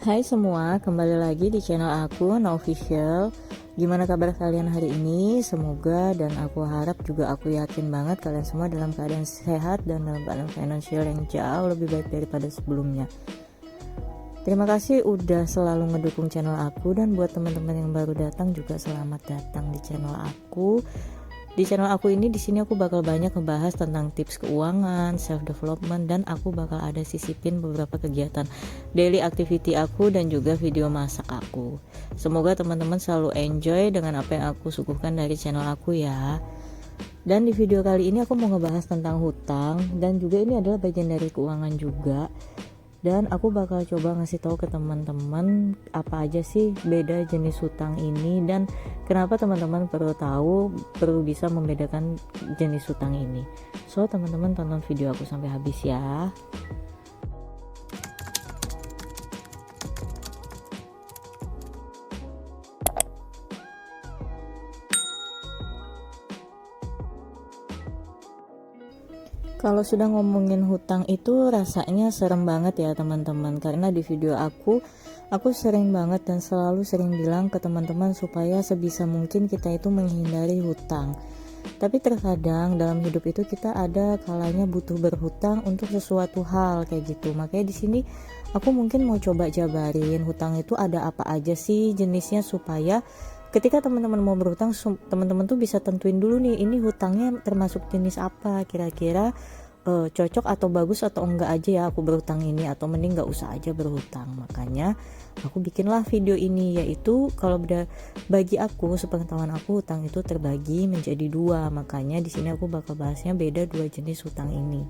Hai semua, kembali lagi di channel aku, No Official. Gimana kabar kalian hari ini? Semoga dan aku harap juga aku yakin banget kalian semua dalam keadaan sehat dan dalam keadaan finansial yang jauh lebih baik daripada sebelumnya. Terima kasih udah selalu ngedukung channel aku, dan buat teman-teman yang baru datang juga selamat datang di channel aku. Di channel aku ini, di sini aku bakal banyak ngebahas tentang tips keuangan, self development, dan aku bakal ada sisipin beberapa kegiatan daily activity aku dan juga video masak aku. Semoga teman-teman selalu enjoy dengan apa yang aku suguhkan dari channel aku ya. Dan di video kali ini aku mau ngebahas tentang hutang, dan juga ini adalah bagian dari keuangan juga. Dan aku bakal coba ngasih tahu ke teman-teman apa aja sih beda jenis hutang ini, dan kenapa teman-teman perlu bisa membedakan jenis hutang ini. So teman-teman tonton video aku sampai habis ya. Kalau sudah ngomongin hutang itu rasanya serem banget ya teman-teman, karena di video aku sering banget dan selalu sering bilang ke teman-teman supaya sebisa mungkin kita itu menghindari hutang. Tapi terkadang dalam hidup itu kita ada kalanya butuh berhutang untuk sesuatu hal kayak gitu. Makanya di sini aku mungkin mau coba jabarin hutang itu ada apa aja sih jenisnya, supaya ketika teman-teman mau berhutang, teman-teman tuh bisa tentuin dulu nih, ini hutangnya termasuk jenis apa, kira-kira cocok atau bagus atau enggak aja ya aku berhutang ini, atau mending nggak usah aja berhutang. Makanya aku bikinlah video ini, yaitu kalau bagi aku, sepengetahuan aku, hutang itu terbagi menjadi dua. Makanya di sini aku bakal bahasnya beda dua jenis hutang ini.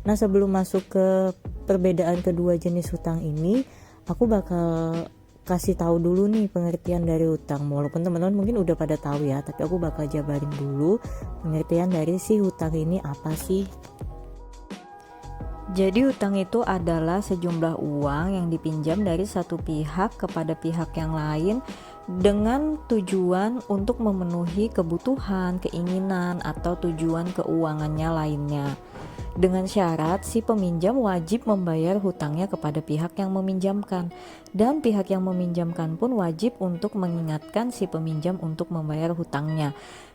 Nah, sebelum masuk ke perbedaan kedua jenis hutang ini, aku bakal kasih tahu dulu nih pengertian dari hutang. Walaupun teman-teman mungkin udah pada tahu ya, tapi aku bakal jabarin dulu pengertian dari si hutang ini apa sih. Jadi hutang itu adalah sejumlah uang yang dipinjam dari satu pihak kepada pihak yang lain dengan tujuan untuk memenuhi kebutuhan, keinginan, atau tujuan keuangannya lainnya. Dengan syarat si peminjam wajib membayar hutangnya kepada pihak yang meminjamkan, dan pihak yang meminjamkan pun wajib untuk mengingatkan si peminjam untuk membayar hutangnya.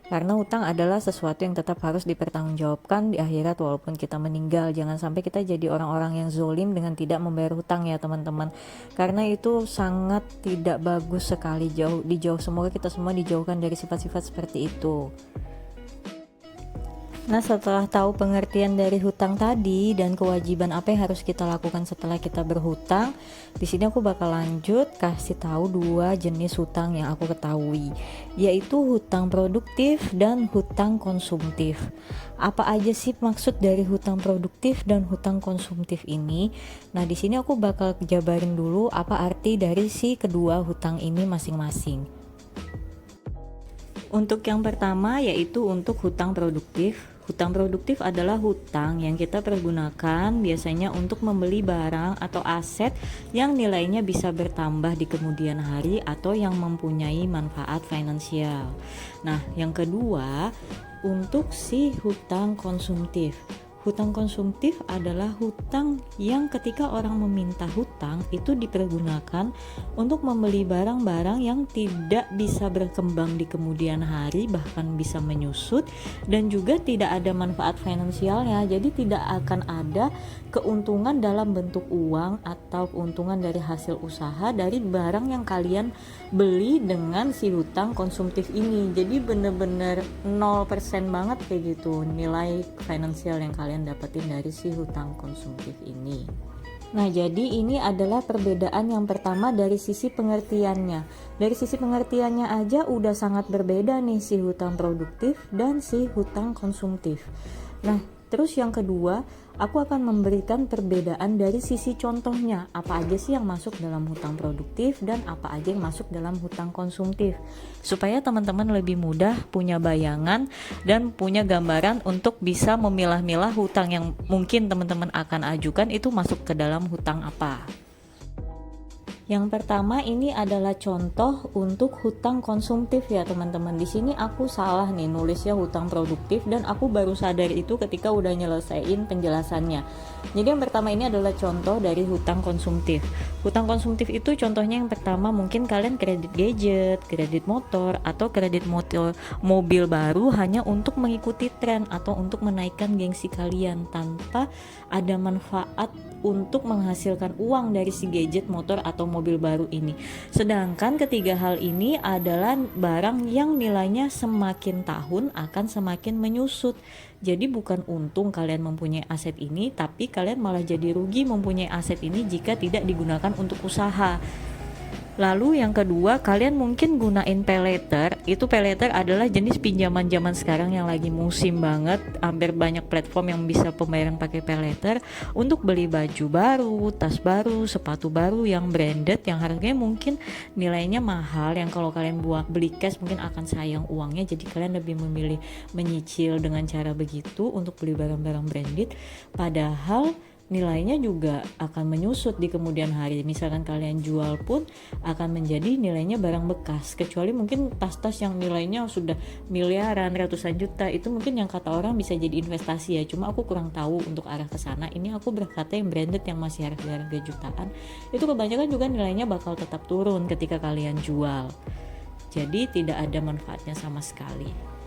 Karena hutang adalah sesuatu yang tetap harus dipertanggungjawabkan di akhirat walaupun kita meninggal. Jangan sampai kita jadi orang-orang yang zolim dengan tidak membayar hutang ya teman-teman, karena itu sangat tidak bagus sekali. Semoga kita semua dijauhkan dari sifat-sifat seperti itu. Nah, setelah tahu pengertian dari hutang tadi dan kewajiban apa yang harus kita lakukan setelah kita berhutang, di sini aku bakal lanjut kasih tahu dua jenis hutang yang aku ketahui, yaitu hutang produktif dan hutang konsumtif. Apa aja sih maksud dari hutang produktif dan hutang konsumtif ini? Nah, di sini aku bakal jabarin dulu apa arti dari si kedua hutang ini masing-masing. Untuk yang pertama, yaitu untuk hutang produktif. Hutang produktif adalah hutang yang kita pergunakan biasanya untuk membeli barang atau aset yang nilainya bisa bertambah di kemudian hari atau yang mempunyai manfaat finansial. Nah, yang kedua, untuk si hutang konsumtif. Hutang konsumtif adalah hutang yang ketika orang meminta hutang itu dipergunakan untuk membeli barang-barang yang tidak bisa berkembang di kemudian hari, bahkan bisa menyusut, dan juga tidak ada manfaat finansialnya. Jadi tidak akan ada keuntungan dalam bentuk uang atau keuntungan dari hasil usaha dari barang yang kalian beli dengan si hutang konsumtif ini. Jadi bener-bener 0% banget kayak gitu nilai finansial yang kalian dapetin dari si hutang konsumtif ini. Nah, jadi ini adalah perbedaan yang pertama dari sisi pengertiannya. Dari sisi pengertiannya aja udah sangat berbeda nih si hutang produktif dan si hutang konsumtif. Nah, terus yang kedua, aku akan memberikan perbedaan dari sisi contohnya. Apa aja sih yang masuk dalam hutang produktif dan apa aja yang masuk dalam hutang konsumtif, supaya teman-teman lebih mudah punya bayangan dan punya gambaran untuk bisa memilah-milah hutang yang mungkin teman-teman akan ajukan itu masuk ke dalam hutang apa. Yang pertama ini adalah contoh untuk hutang konsumtif ya teman-teman. Di sini aku salah nih nulisnya hutang produktif dan aku baru sadar itu ketika udah nyelesain penjelasannya. Jadi yang pertama ini adalah contoh dari hutang konsumtif. Hutang konsumtif itu contohnya yang pertama mungkin kalian kredit gadget, kredit motor, atau kredit mobil baru hanya untuk mengikuti tren atau untuk menaikkan gengsi kalian tanpa ada manfaat untuk menghasilkan uang dari si gadget, motor, atau mobil baru ini. Sedangkan ketiga hal ini adalah barang yang nilainya semakin tahun akan semakin menyusut. Jadi bukan untung kalian mempunyai aset ini, tapi kalian malah jadi rugi mempunyai aset ini jika tidak digunakan untuk usaha. Lalu yang kedua, kalian mungkin gunain paylater. Itu paylater adalah jenis pinjaman zaman sekarang yang lagi musim banget. Hampir banyak platform yang bisa pembayaran pakai paylater untuk beli baju baru, tas baru, sepatu baru yang branded, yang harganya mungkin nilainya mahal, yang kalau kalian beli cash mungkin akan sayang uangnya. Jadi kalian lebih memilih menyicil dengan cara begitu untuk beli barang-barang branded. Padahal nilainya juga akan menyusut di kemudian hari. Misalkan kalian jual pun akan menjadi nilainya barang bekas, kecuali mungkin tas-tas yang nilainya sudah miliaran, ratusan juta, itu mungkin yang kata orang bisa jadi investasi ya. Cuma aku kurang tahu untuk arah ke sana. Ini aku berkata yang branded yang masih harga jutaan, itu kebanyakan juga nilainya bakal tetap turun ketika kalian jual. Jadi tidak ada manfaatnya sama sekali.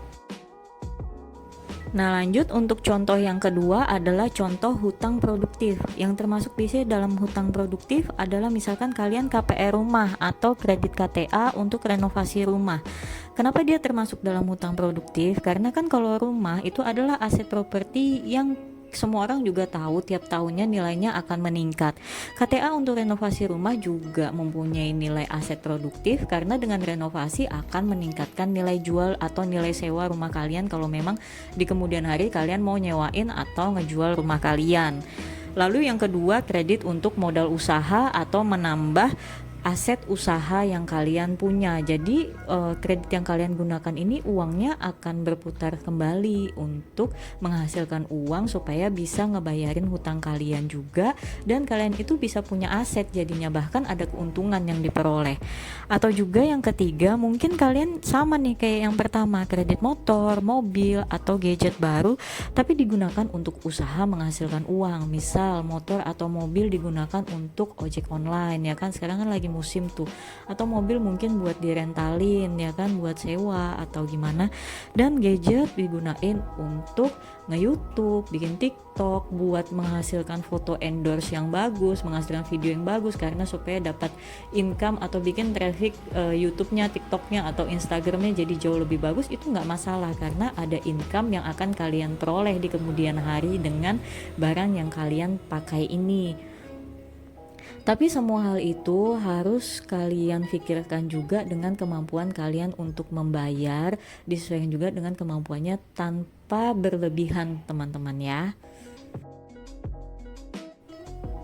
Nah lanjut, untuk contoh yang kedua adalah contoh hutang produktif. Yang termasuk bisa dalam hutang produktif adalah misalkan kalian KPR rumah atau kredit KTA untuk renovasi rumah. Kenapa dia termasuk dalam hutang produktif? Karena kan kalau rumah itu adalah aset properti yang semua orang juga tahu tiap tahunnya nilainya akan meningkat. KTA untuk renovasi rumah juga mempunyai nilai aset produktif karena dengan renovasi akan meningkatkan nilai jual atau nilai sewa rumah kalian kalau memang di kemudian hari kalian mau nyewain atau ngejual rumah kalian. Lalu yang kedua, kredit untuk modal usaha atau menambah aset usaha yang kalian punya. Jadi kredit yang kalian gunakan ini uangnya akan berputar kembali untuk menghasilkan uang supaya bisa ngebayarin hutang kalian juga, dan kalian itu bisa punya aset jadinya, bahkan ada keuntungan yang diperoleh. Atau juga yang ketiga, mungkin kalian sama nih kayak yang pertama, kredit motor, mobil, atau gadget baru tapi digunakan untuk usaha menghasilkan uang. Misal motor atau mobil digunakan untuk ojek online ya kan, sekarang kan lagi musim tuh, atau mobil mungkin buat direntalin ya kan, buat sewa atau gimana, dan gadget digunain untuk nge-YouTube, bikin TikTok, buat menghasilkan foto endorse yang bagus, menghasilkan video yang bagus karena supaya dapat income atau bikin traffic YouTube-nya, TikTok-nya atau Instagram-nya jadi jauh lebih bagus. Itu nggak masalah karena ada income yang akan kalian peroleh di kemudian hari dengan barang yang kalian pakai ini. Tapi semua hal itu harus kalian pikirkan juga dengan kemampuan kalian untuk membayar, disesuaikan juga dengan kemampuannya tanpa berlebihan teman-teman ya.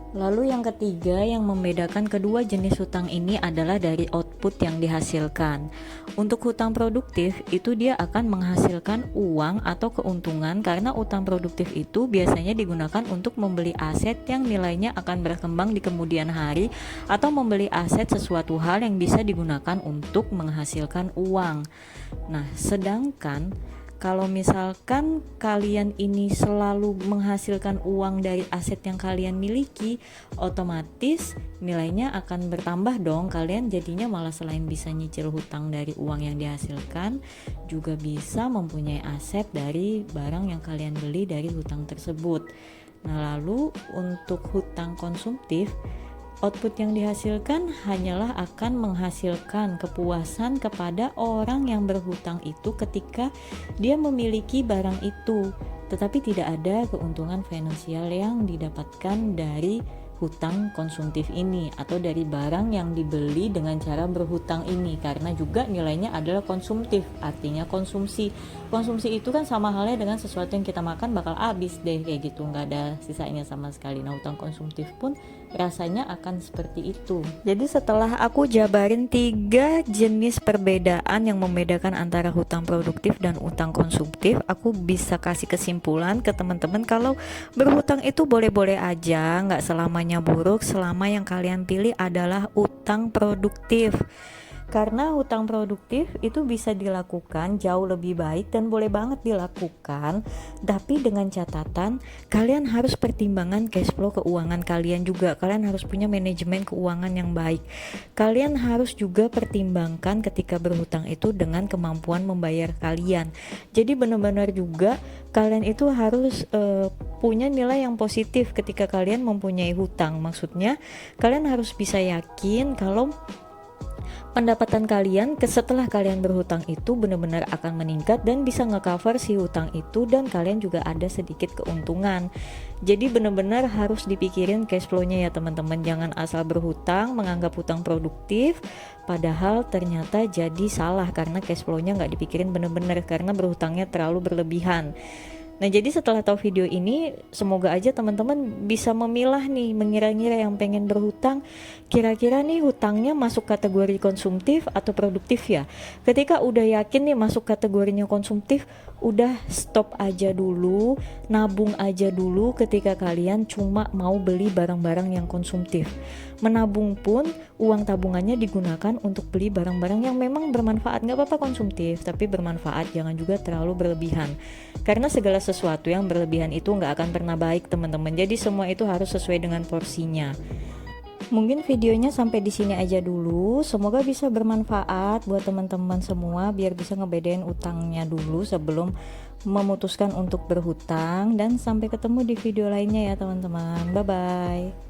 Lalu yang ketiga yang membedakan kedua jenis hutang ini adalah dari output yang dihasilkan. Untuk hutang produktif itu dia akan menghasilkan uang atau keuntungan karena hutang produktif itu biasanya digunakan untuk membeli aset yang nilainya akan berkembang di kemudian hari atau membeli aset sesuatu hal yang bisa digunakan untuk menghasilkan uang. Nah, sedangkan kalau misalkan kalian ini selalu menghasilkan uang dari aset yang kalian miliki, otomatis nilainya akan bertambah dong. Kalian jadinya malah selain bisa nyicil hutang dari uang yang dihasilkan, juga bisa mempunyai aset dari barang yang kalian beli dari hutang tersebut. Nah, lalu untuk hutang konsumtif, output yang dihasilkan hanyalah akan menghasilkan kepuasan kepada orang yang berhutang itu ketika dia memiliki barang itu, tetapi tidak ada keuntungan finansial yang didapatkan dari hutang konsumtif ini atau dari barang yang dibeli dengan cara berhutang ini, karena juga nilainya adalah konsumtif, artinya konsumsi. Konsumsi itu kan sama halnya dengan sesuatu yang kita makan bakal habis deh kayak gitu, nggak ada sisanya sama sekali. Nah, hutang konsumtif pun rasanya akan seperti itu. Jadi setelah aku jabarin 3 jenis perbedaan yang membedakan antara hutang produktif dan hutang konsumtif, aku bisa kasih kesimpulan ke teman-teman kalau berhutang itu boleh-boleh aja, nggak selamanya buruk selama yang kalian pilih adalah hutang produktif. Karena hutang produktif itu bisa dilakukan jauh lebih baik dan boleh banget dilakukan, tapi dengan catatan kalian harus pertimbangkan cash flow keuangan kalian juga. Kalian harus punya manajemen keuangan yang baik. Kalian harus juga pertimbangkan ketika berhutang itu dengan kemampuan membayar kalian. Jadi benar-benar juga kalian itu harus punya nilai yang positif ketika kalian mempunyai hutang. Maksudnya kalian harus bisa yakin kalau pendapatan kalian setelah kalian berhutang itu benar-benar akan meningkat dan bisa ngecover si hutang itu, dan kalian juga ada sedikit keuntungan. Jadi benar-benar harus dipikirin cash flow-nya ya teman-teman. Jangan asal berhutang menganggap hutang produktif padahal ternyata jadi salah karena cash flow-nya nggak dipikirin benar-benar karena berhutangnya terlalu berlebihan. Nah, jadi setelah tahu video ini, semoga aja teman-teman bisa memilah nih, mengira-ngira yang pengen berhutang, kira-kira nih hutangnya masuk kategori konsumtif atau produktif ya. Ketika udah yakin nih masuk kategorinya konsumtif, udah stop aja dulu, nabung aja dulu ketika kalian cuma mau beli barang-barang yang konsumtif. Menabung pun uang tabungannya digunakan untuk beli barang-barang yang memang bermanfaat. Nggak apa-apa konsumtif, tapi bermanfaat, jangan juga terlalu berlebihan. Karena segala sesuatu yang berlebihan itu nggak akan pernah baik teman-teman. Jadi semua itu harus sesuai dengan porsinya. Mungkin videonya sampai di sini aja dulu. Semoga bisa bermanfaat buat teman-teman semua biar bisa ngebedain utangnya dulu sebelum memutuskan untuk berhutang. Dan sampai ketemu di video lainnya ya teman-teman. Bye bye.